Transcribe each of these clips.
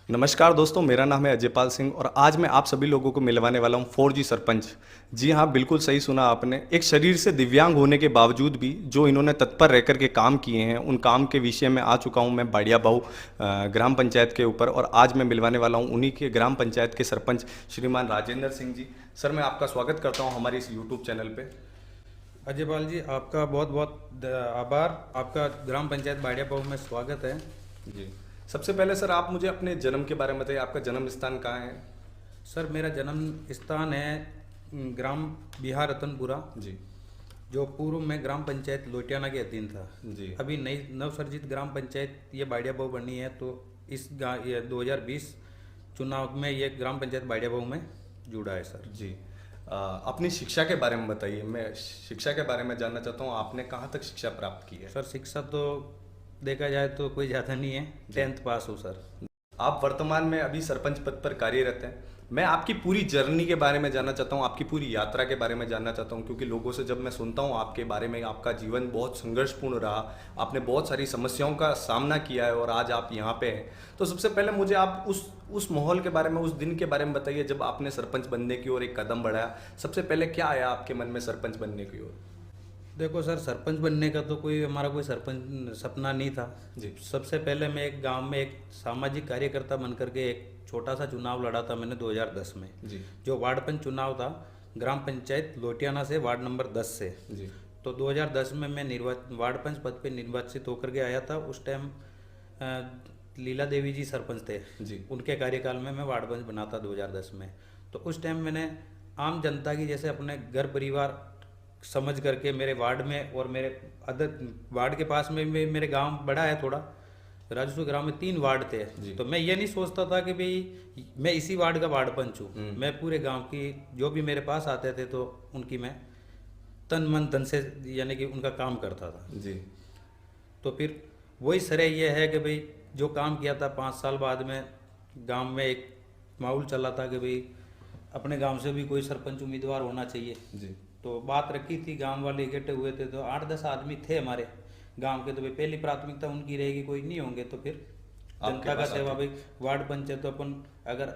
नमस्कार दोस्तों, मेरा नाम है अजयपाल सिंह और आज मैं आप सभी लोगों को मिलवाने वाला हूं 4G सरपंच। जी हां, बिल्कुल सही सुना आपने। एक शरीर से दिव्यांग होने के बावजूद भी जो इन्होंने तत्पर रह कर के काम किए हैं, उन काम के विषय में आ चुका हूं मैं बाड़िया बाऊ ग्राम पंचायत के ऊपर। और आज मैं मिलवाने वाला हूं उन्हीं के ग्राम पंचायत के सरपंच श्रीमान राजेंद्र सिंह जी। सर, मैं आपका स्वागत करता हूँ हमारे इस यूट्यूब चैनल पर। अजयपाल जी, आपका बहुत बहुत आभार। आपका ग्राम पंचायत बाड़िया बाऊ में स्वागत है। जी, सबसे पहले सर आप मुझे अपने जन्म के बारे में बताइए। आपका जन्म स्थान कहाँ है? सर, मेरा जन्म स्थान है ग्राम बिहार रतनपुरा, जी जो पूर्व में ग्राम पंचायत लोटियाना के अधीन था। जी। अभी नई नवसर्जित ग्राम पंचायत ये बाड़िया बाऊ बनी है, तो इस ये 2020 चुनाव में ये ग्राम पंचायत बाड़िया बाऊ में जुड़ा है सर। जी। अपनी शिक्षा के बारे में बताइए। मैं शिक्षा के बारे में जानना चाहता हूँ, आपने कहाँ तक शिक्षा प्राप्त की है? सर, शिक्षा तो देखा जाए तो कोई ज़्यादा नहीं है, 10th पास हूँ सर। आप वर्तमान में अभी सरपंच पद पर कार्यरत हैं। मैं आपकी पूरी जर्नी के बारे में जानना चाहता हूँ, आपकी पूरी यात्रा के बारे में जानना चाहता हूँ, क्योंकि लोगों से जब मैं सुनता हूँ आपके बारे में, आपका जीवन बहुत संघर्षपूर्ण रहा, आपने बहुत सारी समस्याओं का सामना किया है और आज आप यहाँ पे हैं। तो सबसे पहले मुझे आप उस माहौल के बारे में, उस दिन के बारे में बताइए जब आपने सरपंच बनने की ओर एक कदम बढ़ाया। सबसे पहले क्या आया आपके मन में सरपंच बनने की ओर? देखो सर, सरपंच बनने का तो हमारा कोई सरपंच सपना नहीं था जी सबसे पहले मैं एक गांव में एक सामाजिक कार्यकर्ता बन करके एक छोटा सा चुनाव लड़ा था मैंने 2010 में। जी जो वार्ड पंच चुनाव था, ग्राम पंचायत लोटियाना से, वार्ड नंबर 10 से। जी तो 2010 में मैं वार्ड पंच पद पे निर्वाचित होकर के आया था। उस टाइम लीला देवी जी सरपंच थे। जी उनके कार्यकाल में मैं वार्ड पंच बना था 2010 में। तो उस टाइम मैंने आम जनता की जैसे अपने घर परिवार समझ करके मेरे वार्ड में और मेरे अदर वार्ड के पास में मेरे गांव बड़ा है थोड़ा, राजस्व ग्राम में 3 वार्ड थे। तो मैं ये नहीं सोचता था कि भाई मैं इसी वार्ड का वार्ड पंच हूँ। मैं पूरे गांव की जो भी मेरे पास आते थे तो उनकी मैं तन मन धन से यानी कि उनका काम करता था। जी। तो फिर वही श्रेय ये है कि भाई जो काम किया था 5 साल बाद में गांव में एक माहौल चला था कि भाई अपने गांव से भी कोई सरपंच उम्मीदवार होना चाहिए। जी। तो बात रखी थी, गांव वाले इकट्ठे हुए थे, तो 8-10 आदमी थे हमारे गांव के। तो भाई पहली प्राथमिकता उनकी रहेगी, कोई नहीं होंगे तो फिर जनता का सेवा। भाई वार्ड पंच है तो अपन अगर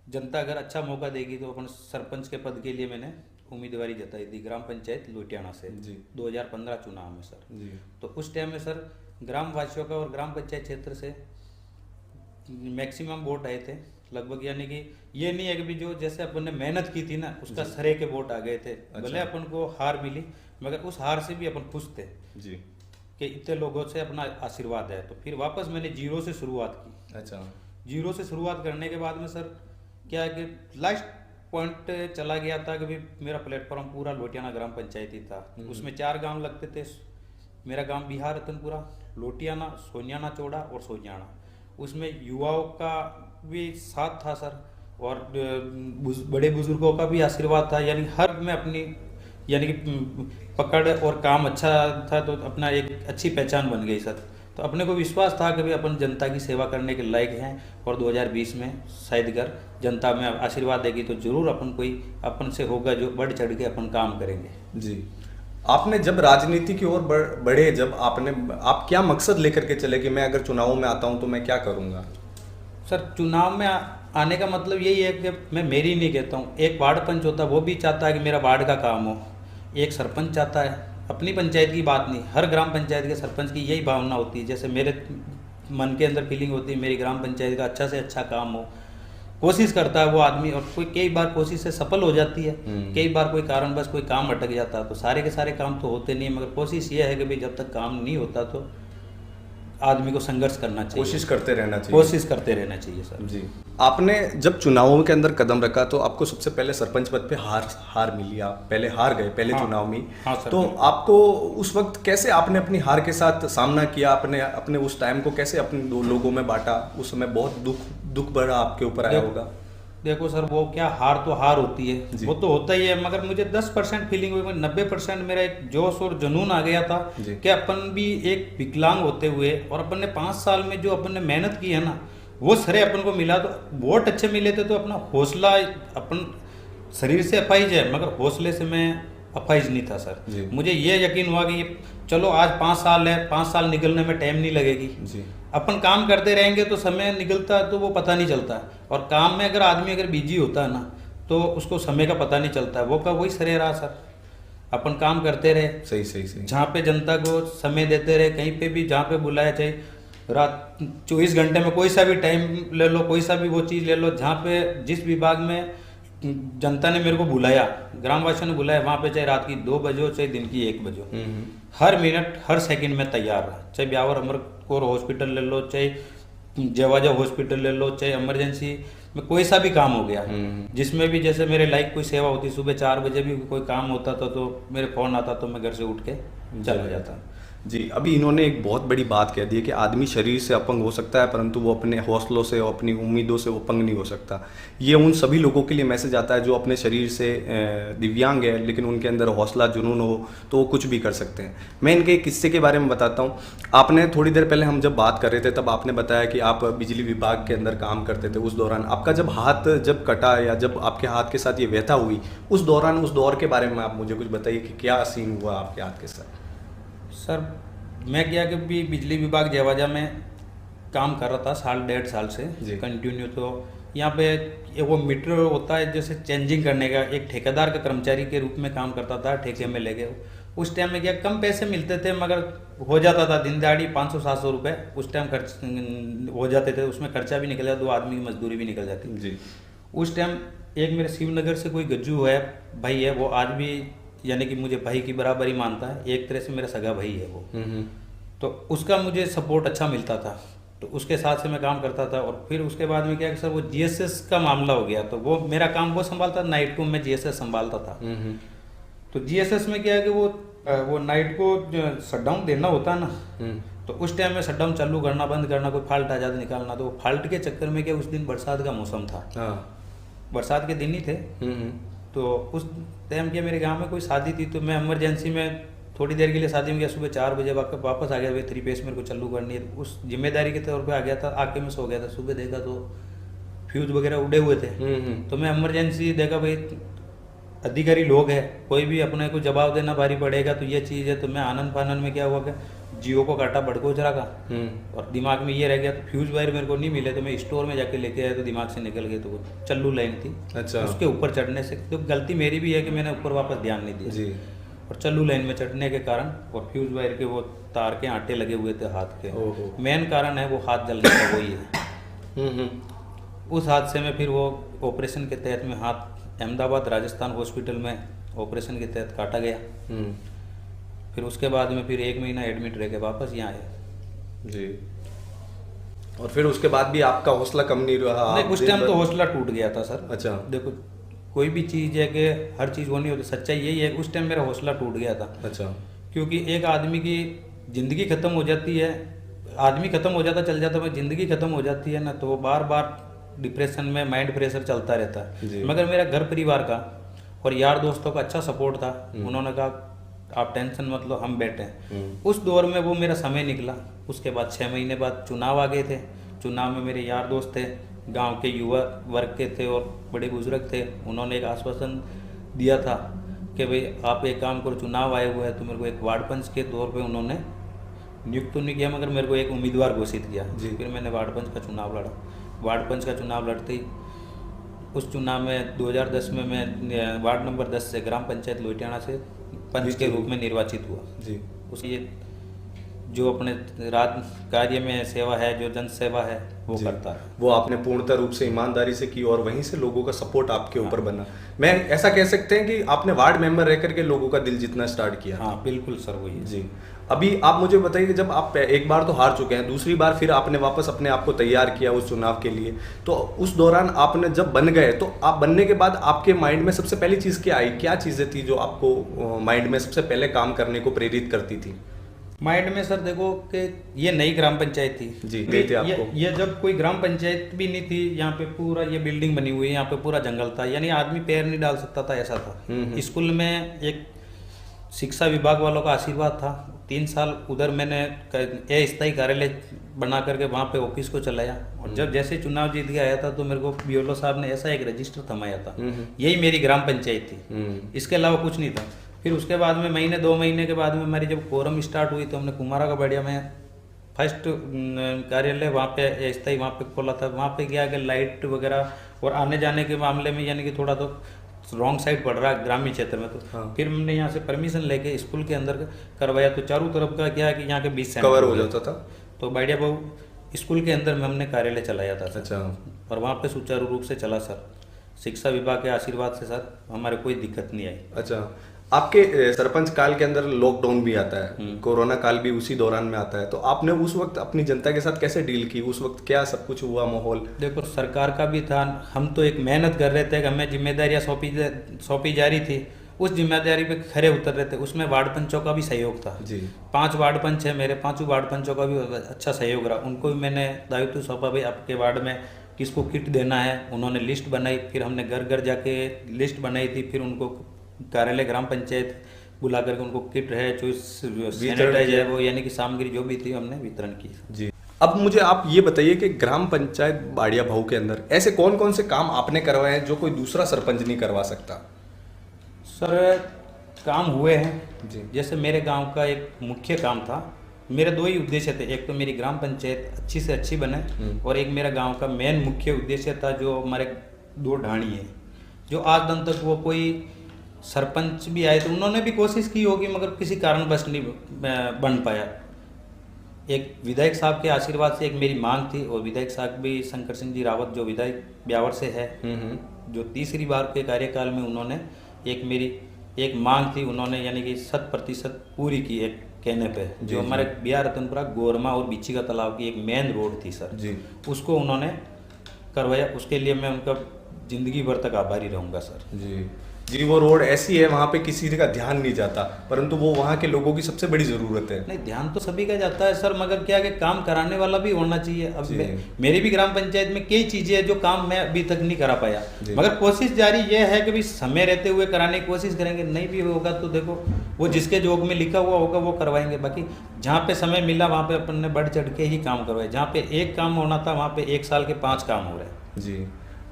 जनता अगर अच्छा मौका देगी तो अपन सरपंच के पद के लिए मैंने उम्मीदवारी जताई थी ग्राम पंचायत लोटियाना से। जी। 2015 चुनाव में सर। जी। तो उस टाइम में सर ग्राम वासियों का और ग्राम पंचायत क्षेत्र से मैक्सिमम वोट आए थे लगभग। यानी कि ये नहीं है कि भी जो जैसे अपन ने मेहनत की थी ना उसका सरे के वोट आ गए थे। भले अपन को हार मिली मगर उस हार से भी अपन खुश थे जी। कि इतने लोगों से अपना आशीर्वाद है। तो फिर वापस मैंने जीरो से शुरुआत की। अच्छा। जीरो से शुरुआत करने के बाद में सर क्या है कि लास्ट पॉइंट चला गया था कि भाई मेरा प्लेटफॉर्म पूरा लोटियाना ग्राम पंचायत ही था। उसमें 4 गांव लगते थे। मेरा गांव बिहार रतनपुरा, लोटियाना, सोनियाना चौड़ा और सोनियाना। उसमें युवाओं का भी साथ था सर, और बड़े बुजुर्गों का भी आशीर्वाद था। यानी हर में अपनी यानी कि पकड़ और काम अच्छा था, तो अपना एक अच्छी पहचान बन गई सर। तो अपने को विश्वास था कि भाई अपन जनता की सेवा करने के लायक हैं, और 2020 में शायद अगर जनता में आशीर्वाद देगी तो जरूर अपन कोई अपन से होगा जो बढ़ चढ़ के अपन काम करेंगे। जी। आपने जब राजनीति की ओर बढ़े, जब आप क्या मकसद लेकर के चले कि मैं अगर चुनावों में आता हूं तो मैं क्या करूंगा? सर, चुनाव में आने का मतलब यही है कि मैं मेरी नहीं कहता हूँ। एक वार्ड पंच होता है वो भी चाहता है कि मेरा वार्ड का काम हो। एक सरपंच चाहता है, अपनी पंचायत की बात नहीं, हर ग्राम पंचायत के सरपंच की यही भावना होती है। जैसे मेरे मन के अंदर फीलिंग होती है मेरी ग्राम पंचायत का अच्छा से अच्छा काम हो। कोशिश करता है वो आदमी, और कोई कई बार कोशिश से सफल हो जाती है, कई बार कोई कारणवश कोई काम अटक जाता है। तो सारे के सारे काम तो होते नहीं है, मगर कोशिश ये है कि भाई जब तक काम नहीं होता तो आदमी को संघर्ष करना चाहिए, कोशिश करते रहना चाहिए। कोशिश करते रहना चाहिए सर। जी। आपने जब चुनावों के अंदर कदम रखा तो आपको सबसे पहले सरपंच पद पे हार मिली। आप पहले हार गए पहले चुनाव में। हाँ सर। तो आपको उस वक्त कैसे आपने अपनी हार के साथ सामना किया? अपने उस टाइम को कैसे अपने दो लोगों में बांटा? उस समय बहुत दुख बड़ा आपके ऊपर आया होगा। देखो सर, वो क्या, हार तो हार होती है, वो तो होता ही है, मगर मुझे 10% फीलिंग हुई, 90% मेरा एक जोश और जुनून आ गया था कि अपन भी एक विकलांग होते हुए और अपन ने 5 साल में जो अपन ने मेहनत की है ना, वो श्रेय अपन को मिला। तो वोट अच्छे मिले थे तो अपना हौसला, अपन शरीर से अपाहिज है मगर हौसले से मैं अपाहिज नहीं था सर। मुझे ये यकीन हुआ कि चलो आज 5 साल है, 5 साल निकलने में टाइम नहीं लगेगी। अपन काम करते रहेंगे तो समय निकलता है तो वो पता नहीं चलता है, और काम में अगर आदमी अगर बिजी होता है ना तो उसको समय का पता नहीं चलता है। वो का वही सरे रहा सर, अपन काम करते रहे, सही सही सही। जहाँ पे जनता को समय देते रहे, कहीं पे भी जहाँ पे बुलाया, चाहे रात 24 घंटे में कोई सा भी टाइम ले लो, कोई सा भी वो चीज़ ले लो, जहाँ पे जिस विभाग में जनता ने मेरे को बुलाया, ग्रामवासियों ने बुलाया, वहाँ पे चाहे रात की 2 बजे हो चाहे दिन की 1 बजे हो, हर मिनट हर सेकंड में तैयार रहा। चाहे ब्यावर अमर कौर हॉस्पिटल ले लो, चाहे जेवाजा हॉस्पिटल ले लो, चाहे इमरजेंसी में कोई सा भी काम हो गया, जिसमें भी जैसे मेरे लाइक कोई सेवा होती, सुबह 4 बजे भी कोई काम होता था तो मेरे फ़ोन आता तो मैं घर से उठ के चला जाता। जी, अभी इन्होंने एक बहुत बड़ी बात कह दी है कि आदमी शरीर से अपंग हो सकता है परंतु वो अपने हौसलों से और अपनी उम्मीदों से अपंग नहीं हो सकता। ये उन सभी लोगों के लिए मैसेज आता है जो अपने शरीर से दिव्यांग है लेकिन उनके अंदर हौसला जुनून हो तो वो कुछ भी कर सकते हैं। मैं इनके एक किस्से के बारे में बताता हूँ। आपने थोड़ी देर पहले हम जब बात कर रहे थे तब आपने बताया कि आप बिजली विभाग के अंदर काम करते थे। उस दौरान आपका जब हाथ जब कटा या जब आपके हाथ के साथ ये व्यथा हुई, उस दौरान उस दौर के बारे में आप मुझे कुछ बताइए कि क्या सीन हुआ आपके हाथ के साथ। सर मैं क्या कि भी बिजली विभाग जेवाजा में काम कर रहा था 1.5 साल से कंटिन्यू। तो यहाँ पे एक वो मीटर होता है जैसे चेंजिंग करने का, एक ठेकेदार का कर्मचारी के रूप में काम करता था, ठेके में लेके। उस टाइम में क्या कम पैसे मिलते थे मगर हो जाता था, दिन दिहाड़ी 500-700 रुपये उस टाइम खर्च हो जाते थे, उसमें खर्चा भी निकल जाता, 2 आदमी की मजदूरी भी निकल जाती जी। उस टाइम एक मेरे शिवनगर से कोई गज्जू है भाई है, वो आज भी यानी कि मुझे भाई की बराबरी मानता है, एक तरह से मेरा सगा भाई है वो। तो उसका मुझे सपोर्ट अच्छा मिलता था, तो उसके साथ से मैं काम करता था। और फिर उसके बाद में क्या कि सर वो जीएसएस का मामला हो गया, तो वो मेरा काम वो संभालता, नाइट को मैं जीएसएस संभालता था। तो जीएसएस में क्या है कि वो नाइट को शटडाउन देना होता है ना, तो उस टाइम में शटडाउन चालू करना बंद करना, कोई फॉल्ट आ जाता निकालना, तो वो फॉल्ट के चक्कर में क्या उस दिन बरसात का मौसम था, बरसात के दिन ही थे। तो उस टाइम क्या मेरे गांव में कोई शादी थी, तो मैं इमरजेंसी में थोड़ी देर के लिए शादी में गया, सुबह 4 बजे वापस आ गया। भाई 3 फेस मेरे को चालू करनी है, उस जिम्मेदारी के तौर पे आ गया था। आके मैं सो गया था, सुबह देखा तो फ्यूज वगैरह उड़े हुए थे। तो मैं इमरजेंसी देखा भाई अधिकारी लोग हैं, कोई भी अपने को जवाब देना भारी पड़ेगा, तो ये चीज़ है। तो मैं आनंद फानंद में क्या हुआ कि जियो को काटा बड़को जरा का, और दिमाग में ये रह गया। तो फ्यूज वायर मेरे को नहीं मिले, तो मैं स्टोर में जाके लेके आया, तो दिमाग से निकल गए। तो वो चल्लू लाइन थी, अच्छा, उसके ऊपर चढ़ने से, तो गलती मेरी भी है कि मैंने ऊपर वापस ध्यान नहीं दिया जी। और चल्लू लाइन में चढ़ने के कारण और फ्यूज वायर के वो तार के आटे लगे हुए थे हाथ के, मेन कारण है वो हाथ जलने का वही है। उस हादसे में फिर वो ऑपरेशन के तहत में हाथ अहमदाबाद राजस्थान हॉस्पिटल में ऑपरेशन के तहत काटा गया। फिर उसके बाद में फिर 1 महीना एडमिट रह के वापस यहाँ आए जी। और फिर उसके बाद भी आपका हौसला कम नहीं रहा? नहीं, उस टाइम तो हौसला टूट गया था सर। अच्छा। देखो कोई भी चीज़ है कि हर चीज़ वो नहीं होती, सच्चाई यही है, उस टाइम मेरा हौसला टूट गया था। अच्छा। क्योंकि एक आदमी की ज़िंदगी ख़त्म हो जाती है, आदमी ख़त्म हो जाता चल जाता है, ज़िंदगी ख़त्म हो जाती है ना, तो वो बार बार डिप्रेशन में माइंड प्रेशर चलता रहता है। मगर मेरा घर परिवार का और यार दोस्तों का अच्छा सपोर्ट था। उन्होंने कहा आप टेंशन मत लो, हम बैठे हैं। उस दौर में वो मेरा समय निकला। उसके बाद 6 महीने बाद चुनाव आ गए थे। चुनाव में मेरे यार दोस्त थे, गांव के युवा वर्ग के थे और बड़े बुजुर्ग थे। उन्होंने एक आश्वासन दिया था कि भाई आप एक काम करो, चुनाव आए हुए हैं, तो मेरे को एक वार्ड पंच के तौर पे उन्होंने नियुक्त तो नहीं किया मगर मेरे को एक उम्मीदवार घोषित किया। फिर मैंने वार्ड पंच का चुनाव लड़ा। वार्ड पंच का चुनाव लड़ते ही उस चुनाव में 2010 में मैं वार्ड नंबर 10 से ग्राम पंचायत लोहियाना से पंच के रूप में निर्वाचित हुआ जी। उसकी जो अपने राज कार्य में सेवा है, जो जन सेवा है वो करता है, वो आपने पूर्णतः रूप से ईमानदारी से की और वहीं से लोगों का सपोर्ट आपके ऊपर बना। मैं ऐसा कह सकते हैं कि आपने वार्ड मेंबर रह करके लोगों का दिल जीतना स्टार्ट किया। हाँ बिल्कुल सर, वही है जी। अभी आप मुझे बताइए कि जब आप एक बार तो हार चुके हैं, दूसरी बार फिर आपने वापस अपने आप को तैयार किया उस चुनाव के लिए, तो उस दौरान आपने जब बन गए तो आप बनने के बाद आपके माइंड में सबसे पहली चीज़ क्या आई? क्या चीज़ें थी जो आपको माइंड में सबसे पहले काम करने को प्रेरित करती थी? माइंड में सर देखो कि ये नई ग्राम पंचायत थी जी, थे आपको ये जब कोई ग्राम पंचायत भी नहीं थी, यहाँ पे पूरा ये बिल्डिंग बनी हुई है, यहाँ पे पूरा जंगल था, यानी आदमी पैर नहीं डाल सकता था, ऐसा था। स्कूल में एक शिक्षा विभाग वालों का आशीर्वाद था। 3 साल उधर मैंने अस्थायी कार्यालय बना करके वहाँ पे ऑफिस को चलाया। और जब जैसे चुनाव जीत के आया था तो मेरे को बीओलो साहब ने ऐसा एक रजिस्टर थमाया था, यही मेरी ग्राम पंचायत थी, इसके अलावा कुछ नहीं था। फिर उसके बाद में 2 महीने के बाद में हमारी जब कोरम स्टार्ट हुई तो हमने कुमारा का बढ़िया में फर्स्ट कार्यालय वहाँ पे स्थायी वहाँ पे खोला था। वहाँ पे क्या कि लाइट वगैरह और आने जाने के मामले में यानी कि थोड़ा तो रॉन्ग साइड पड़ रहा है ग्रामीण क्षेत्र में, तो हाँ। फिर हमने यहाँ से परमिशन लेके स्कूल के अंदर करवाया, तो चारों तरफ का क्या है कि यहाँ के 20 सेंटर कवर हो जाता था। तो बाइडिया बाबू स्कूल के अंदर में हमने कार्यालय चलाया था सर। अच्छा। और वहाँ पे सुचारू रूप से चला सर, शिक्षा विभाग के आशीर्वाद से सर हमारे कोई दिक्कत नहीं आई। अच्छा, आपके सरपंच काल के अंदर लॉकडाउन भी आता है, कोरोना काल भी उसी दौरान में आता है, तो आपने उस वक्त अपनी जनता के साथ कैसे डील की? उस वक्त क्या सब कुछ हुआ माहौल? देखो सरकार का भी था, हम तो एक मेहनत कर रहे थे कि हमें जिम्मेदारियां सौंपी जा रही थी, उस जिम्मेदारी पे खरे उतर रहे थे। उसमें वार्ड पंचों का भी सहयोग था जी। 5 वार्ड पंच है मेरे, 5 वार्ड पंचों का भी अच्छा सहयोग रहा। उनको भी मैंने दायित्व सौंपा, भाई आपके वार्ड में किसको किट देना है, उन्होंने लिस्ट बनाई, फिर हमने घर घर जाके लिस्ट बनाई थी, फिर उनको कार्यालय ग्राम पंचायत बुला करके उनको किट है जो सैनिटाइज है वो यानी कि सामग्री जो भी थी हमने वितरण की। जी। अब मुझे आप ये बताइए कि ग्राम पंचायत बाड़िया भाऊ के अंदर ऐसे कौन कौन से काम आपने करवाए हैं जो कोई दूसरा सरपंच नहीं करवा सकता? सर काम हुए हैं जी। जैसे मेरे गांव का एक मुख्य काम था, मेरे 2 ही उद्देश्य थे, एक तो मेरी ग्राम पंचायत अच्छी से अच्छी बने और एक मेरा गांव का मेन मुख्य उद्देश्य था जो हमारे 2 ढाणी है, जो आज दिन तक वो कोई सरपंच भी आए तो उन्होंने भी कोशिश की होगी मगर किसी कारणवश नहीं बन पाया। एक विधायक साहब के आशीर्वाद से एक मेरी मांग थी, और विधायक साहब भी शंकर सिंह जी रावत जो विधायक ब्यावर से है, जो तीसरी बार के कार्यकाल में उन्होंने एक मेरी एक मांग थी, उन्होंने यानी कि 100% पूरी की। एक कहने पे जो हमारे बिहार रतनपुरा गोरमा और बिच्छी का तालाब की एक मेन रोड थी सर जी, उसको उन्होंने करवाया। उसके लिए मैं उनका जिंदगी भर तक आभारी रहूँगा सर। जी जी। वो रोड ऐसी है, वहाँ पे किसी का ध्यान नहीं जाता, परंतु वो वहाँ के लोगों की सबसे बड़ी ज़रूरत है। नहीं ध्यान तो सभी का जाता है सर, मगर क्या कि काम कराने वाला भी होना चाहिए। अब मेरी भी ग्राम पंचायत में कई चीज़ें हैं जो काम मैं अभी तक नहीं करा पाया, मगर कोशिश जारी ये है कि भाई समय रहते हुए कराने की कोशिश करेंगे। नहीं भी होगा तो देखो वो जिसके जोग में लिखा हुआ होगा वो करवाएंगे। बाकी जहाँ पे समय मिला वहाँ पे अपन ने बढ़ चढ़ के ही काम करवाए। जहाँ पे एक काम होना था वहाँ पे 1 साल के 5 काम हो रहे हैं। जी।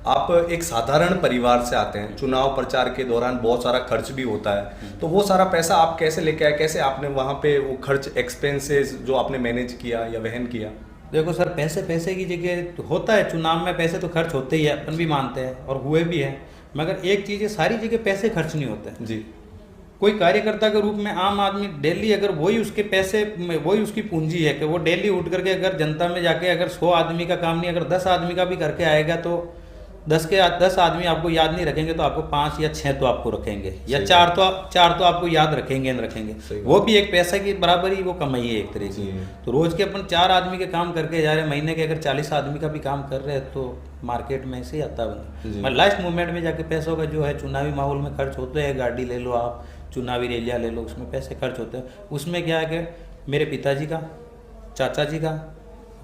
आप एक साधारण परिवार से आते हैं, चुनाव प्रचार के दौरान बहुत सारा खर्च भी होता है, तो वो सारा पैसा आप कैसे लेके आए? कैसे आपने वहाँ पे वो खर्च एक्सपेंसेस जो आपने मैनेज किया या वहन किया? देखो सर पैसे की जगह तो होता है, चुनाव में पैसे तो खर्च होते ही है, अपन भी मानते हैं और हुए भी हैं, मगर एक चीज़ है सारी जगह पैसे खर्च नहीं होते जी। कोई कार्यकर्ता के रूप में आम आदमी डेली अगर वही उसके पैसे वही उसकी पूंजी है कि वो डेली उठ करके अगर जनता में जाके अगर 100 आदमी का काम नहीं अगर 10 आदमी का भी करके आएगा तो 10 आदमी आपको याद नहीं रखेंगे तो आपको 5 या 6 तो आपको रखेंगे या 4 तो आपको याद रखेंगे न रखेंगे। वो भी एक पैसा की बराबर ही वो कमाई है एक तरह से। तो रोज के अपन 4 आदमी के काम करके जा रहे हैं, महीने के अगर 40 आदमी का भी काम कर रहे हैं तो मार्केट में ऐसे ही आता है। मैं लास्ट मोमेंट में जाके पैसों का जो है चुनावी माहौल में खर्च होते हैं। गाड़ी ले लो आप, चुनावी रैलियाँ ले लो, उसमें पैसे खर्च होते हैं। उसमें क्या है कि मेरे पिताजी का, चाचा जी का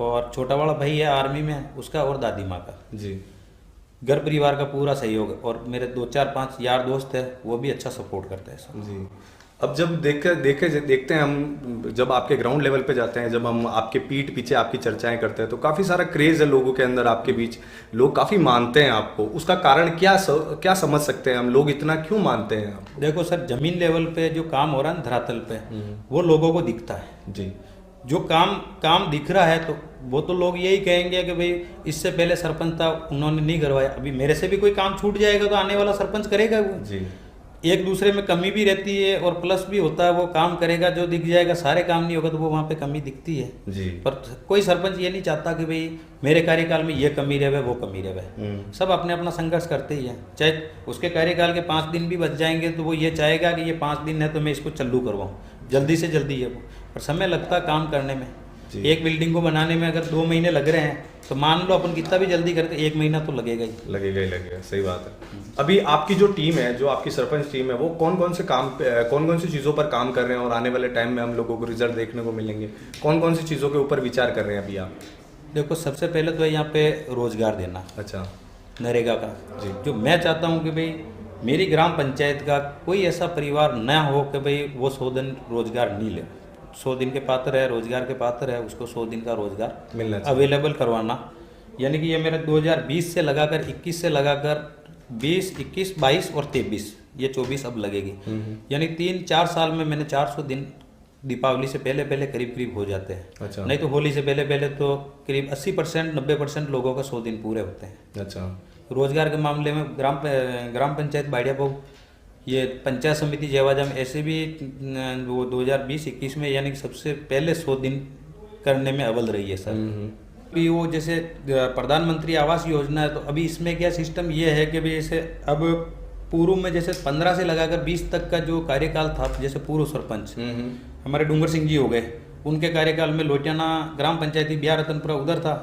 और छोटा वाला भाई है आर्मी में उसका और दादी माँ का जी घर परिवार का पूरा सहयोग है। और मेरे 2-4-5 यार दोस्त हैं वो भी अच्छा सपोर्ट करते हैं सर। जी। अब जब देखते हैं हम, जब आपके ग्राउंड लेवल पे जाते हैं, जब हम आपके पीठ पीछे आपकी चर्चाएं करते हैं तो काफ़ी सारा क्रेज़ है लोगों के अंदर, आपके बीच लोग काफ़ी मानते हैं आपको। उसका कारण क्या समझ सकते हैं हम, लोग इतना क्यों मानते हैं आपको? देखो सर जमीन लेवल पे जो काम हो रहा है धरातल पे वो लोगों को दिखता है। जी। जो काम दिख रहा है तो वो तो लोग यही कहेंगे कि भाई इससे पहले सरपंच था उन्होंने नहीं करवाया, अभी मेरे से भी कोई काम छूट जाएगा तो आने वाला सरपंच करेगा वो। जी। एक दूसरे में कमी भी रहती है और प्लस भी होता है, वो काम करेगा जो दिख जाएगा। सारे काम नहीं होगा तो वो वहाँ पे कमी दिखती है। जी। पर कोई सरपंच ये नहीं चाहता कि भाई मेरे कार्यकाल में ये कमी रहे वो कमी रहे। सब अपने अपना संघर्ष करते ही हैं। चाहे उसके कार्यकाल के 5 दिन भी बच जाएंगे तो वो ये चाहेगा कि ये 5 दिन है तो मैं इसको चालू करवाऊँ, जल्दी से जल्दी है वो। पर समय लगता है काम करने में। एक बिल्डिंग को बनाने में अगर 2 महीने लग रहे हैं तो मान लो अपन कितना भी जल्दी करते 1 महीना तो लगेगा ही लगेगा। सही बात है। अभी आपकी जो टीम है, जो आपकी सरपंच टीम है, वो कौन कौन सी चीज़ों पर काम कर रहे हैं और आने वाले टाइम में हम लोगों को रिजल्ट देखने को मिलेंगे? कौन सी चीज़ों के ऊपर विचार कर रहे हैं अभी आप? देखो सबसे पहले तो यहाँ पे रोजगार देना। अच्छा। नरेगा का जी। जो मैं चाहता हूँ कि भाई मेरी ग्राम पंचायत का कोई ऐसा परिवार न हो कि भाई वो 100 दिन रोजगार नहीं ले। 100 दिन के पात्र है, रोजगार के पात्र है, उसको 100 दिन का रोजगार मिलना अवेलेबल करवाना। यानी कि ये मेरे 2020 से लगाकर 21 से लगाकर 20, 21, 22 और 23 ये 24 अब लगेगी। यानी 3-4 साल में मैंने 400 दिन दीपावली से पहले पहले करीब करीब हो जाते हैं। अच्छा। नहीं तो होली से पहले पहले तो करीब 80% 90% लोगों का 100 दिन पूरे होते हैं। अच्छा। रोजगार के मामले में ग्राम पंचायत बाड़ियाबहू, ये पंचायत समिति जेवाजाम ऐसे भी वो 2020-21 में यानी कि सबसे पहले 100 दिन करने में अव्वल रही है सर। अभी वो जैसे प्रधानमंत्री आवास योजना है, तो अभी इसमें क्या सिस्टम ये है कि भाई जैसे अब पूर्व में जैसे 15 से लगाकर 20 तक का जो कार्यकाल था, जैसे पूर्व सरपंच हमारे डूंगर सिंह जी हो गए, उनके कार्यकाल में लोटियाना ग्राम पंचायती बिहार रतनपुरा उधर था,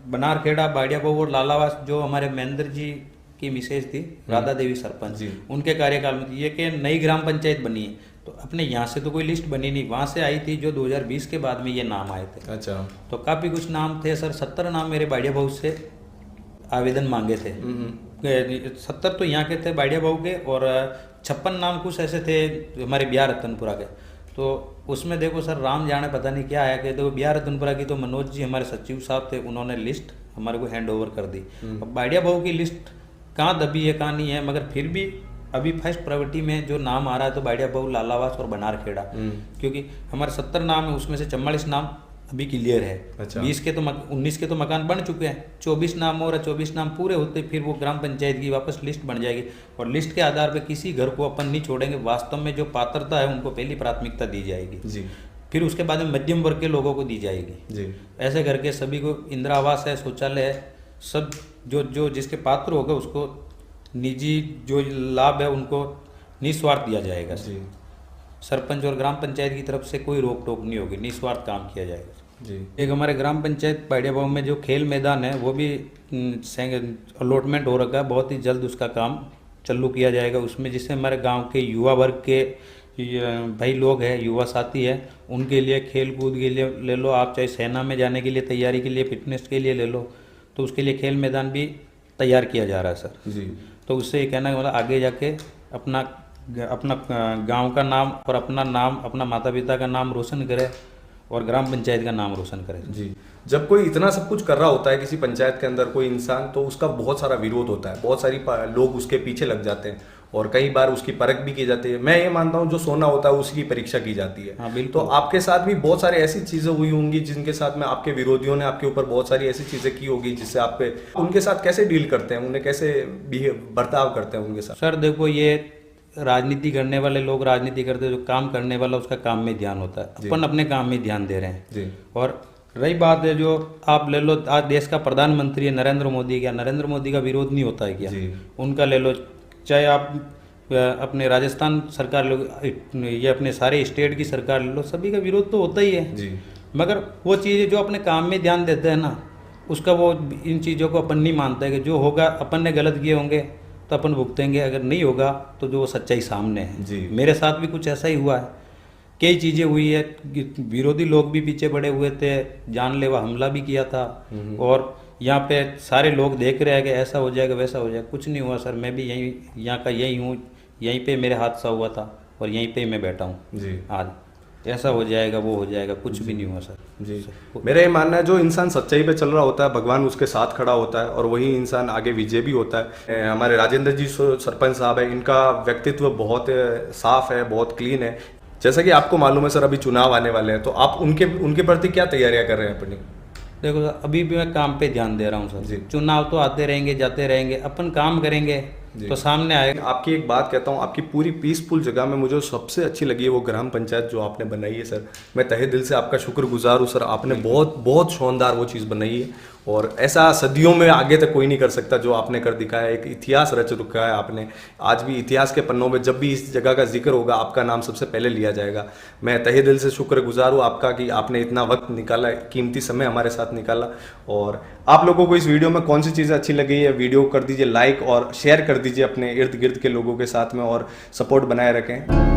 बनारखेड़ा बाड़ियाबहू और लालावास जो हमारे महेंद्र जी की मिसेज थी राधा देवी सरपंच, उनके कार्यकाल में थी। ये कि नई ग्राम पंचायत बनी है, तो अपने यहाँ से तो कोई लिस्ट बनी नहीं, वहाँ से आई थी जो 2020 के बाद में ये नाम आए थे। अच्छा। तो काफ़ी कुछ नाम थे सर, 70 नाम मेरे बाड़ियाबहू से आवेदन मांगे थे। 70 तो यहाँ के थे बाड़ियाबहू के, और 56 नाम कुछ ऐसे थे हमारे बिहार रतनपुरा के। तो उसमें देखो सर, राम जाने पता नहीं क्या आया कि देखो बिहार रतनपुरा की तो मनोज जी हमारे सचिव साहब थे, उन्होंने लिस्ट हमारे को हैंड ओवर कर दी। अब बाड़ियाबहू की लिस्ट कहाँ दबी है कहाँ नहीं है, मगर फिर भी अभी फर्स्ट प्रायोरिटी में जो नाम आ रहा है तो बाड़ियाबहू, लालावास और बनारखेड़ा, क्योंकि हमारे 70 नाम है, उसमें से 44 नाम अभी क्लियर है। अच्छा। 19 के तो मकान बन चुके हैं, 24 नाम और 24 नाम पूरे होते फिर वो ग्राम पंचायत की वापस लिस्ट बन जाएगी, और लिस्ट के आधार पर किसी घर को अपन नहीं छोड़ेंगे, वास्तव में जो पात्रता है उनको पहली प्राथमिकता दी जाएगी जी। फिर उसके बाद में मध्यम वर्ग के लोगों को दी जाएगी जी। ऐसे करके सभी को इंदिरा आवास है, शौचालय है, सब जो जिसके पात्र होगा उसको निजी जो लाभ है उनको निस्वार्थ दिया जाएगा जी। सरपंच और ग्राम पंचायत की तरफ से कोई रोक टोक नहीं होगी, निस्वार्थ काम किया जाएगा जी। एक हमारे ग्राम पंचायत बाड़ियाबहू में जो खेल मैदान है वो भी अलॉटमेंट हो रखा है, बहुत ही जल्द उसका काम चालू किया जाएगा उसमें, जिससे हमारे गांव के युवा वर्ग के भाई लोग हैं, युवा साथी है, उनके लिए खेल कूद के लिए ले लो, आप चाहे सेना में जाने के लिए तैयारी के लिए, फिटनेस के लिए ले लो, तो उसके लिए खेल मैदान भी तैयार किया जा रहा है सर जी। तो उससे ये कहना है मतलब आगे जाके अपना गांव का नाम और अपना नाम, अपना माता पिता का नाम रोशन करे और ग्राम पंचायत का नाम रोशन करे जी। जब कोई इतना सब कुछ कर रहा होता है किसी पंचायत के अंदर कोई इंसान, तो उसका बहुत सारा विरोध होता है, बहुत सारी लोग उसके पीछे लग जाते हैं और कई बार उसकी परख भी की जाती है। मैं ये मानता हूँ जो सोना होता है उसकी परीक्षा की जाती है। हाँ, बिल्कुल। तो आपके साथ भी बहुत सारी ऐसी चीजें हुई होंगी जिनके साथ में आपके विरोधियों ने आपके ऊपर बहुत सारी ऐसी चीजें की होगी जिससे आपके उनके साथ कैसे डील करते हैं, उन्हें कैसे बर्ताव करते हैं उनके साथ? सर देखो, ये राजनीति करने वाले लोग राजनीति करते हैं, जो काम करने वाला उसका काम में ध्यान होता है, अपन अपने काम में ध्यान दे रहे हैं जी। और रही बात है जो आप ले लो, आज देश का प्रधानमंत्री है नरेंद्र मोदी, क्या नरेंद्र मोदी का विरोध नहीं होता है क्या? उनका ले लो, चाहे आप अपने राजस्थान सरकार लो, ये अपने सारे स्टेट की सरकार ले लो, सभी का विरोध तो होता ही है जी। मगर वो चीज़ें जो अपने काम में ध्यान देते हैं ना, उसका वो इन चीज़ों को अपन नहीं मानते हैं कि जो होगा अपन ने गलत किए होंगे तो अपन भुगतेंगे, अगर नहीं होगा तो जो सच्चाई सामने है जी। मेरे साथ भी कुछ ऐसा ही हुआ है, कई चीज़ें हुई है, विरोधी लोग भी पीछे पड़े हुए थे, जानलेवा हमला भी किया था और यहाँ पे सारे लोग देख रहे हैं कि ऐसा हो जाएगा वैसा हो जाएगा, कुछ नहीं हुआ सर। मैं भी यहीं यहाँ का यही हूँ, यहीं पे मेरे हादसा हुआ था और यहीं पे मैं बैठा हूँ जी। आज ऐसा हो जाएगा वो हो जाएगा, कुछ भी नहीं हुआ सर जी। मेरा ये मानना है जो इंसान सच्चाई पे चल रहा होता है भगवान उसके साथ खड़ा होता है और वही इंसान आगे विजय भी होता है। हमारे राजेंद्र जी सरपंच साहब है, इनका व्यक्तित्व बहुत साफ है, बहुत क्लीन है। जैसा कि आपको मालूम है सर अभी चुनाव आने वाले हैं, तो आप उनके प्रति क्या तैयारियां कर रहे हैं अपनी? देखो सर, अभी भी मैं काम पे ध्यान दे रहा हूँ सर। चुनाव तो आते रहेंगे जाते रहेंगे, अपन काम करेंगे तो सामने आएगा। आपकी एक बात कहता हूँ, आपकी पूरी पीसफुल जगह में मुझे सबसे अच्छी लगी है वो ग्राम पंचायत जो आपने बनाई है सर। मैं तहे दिल से आपका शुक्रगुजार हूँ सर, आपने बहुत बहुत शानदार वो चीज़ बनाई है और ऐसा सदियों में आगे तक कोई नहीं कर सकता जो आपने कर दिखाया। एक इतिहास रच रखा है आपने, आज भी इतिहास के पन्नों में जब भी इस जगह का जिक्र होगा आपका नाम सबसे पहले लिया जाएगा। मैं तहे दिल से शुक्रगुजार हूँ आपका कि आपने इतना वक्त निकाला, कीमती समय हमारे साथ निकाला। और आप लोगों को इस वीडियो में कौन सी चीज़ें अच्छी लगी है, वीडियो कर दीजिए लाइक और शेयर कर दीजिए अपने इर्द गिर्द के लोगों के साथ में और सपोर्ट बनाए रखें।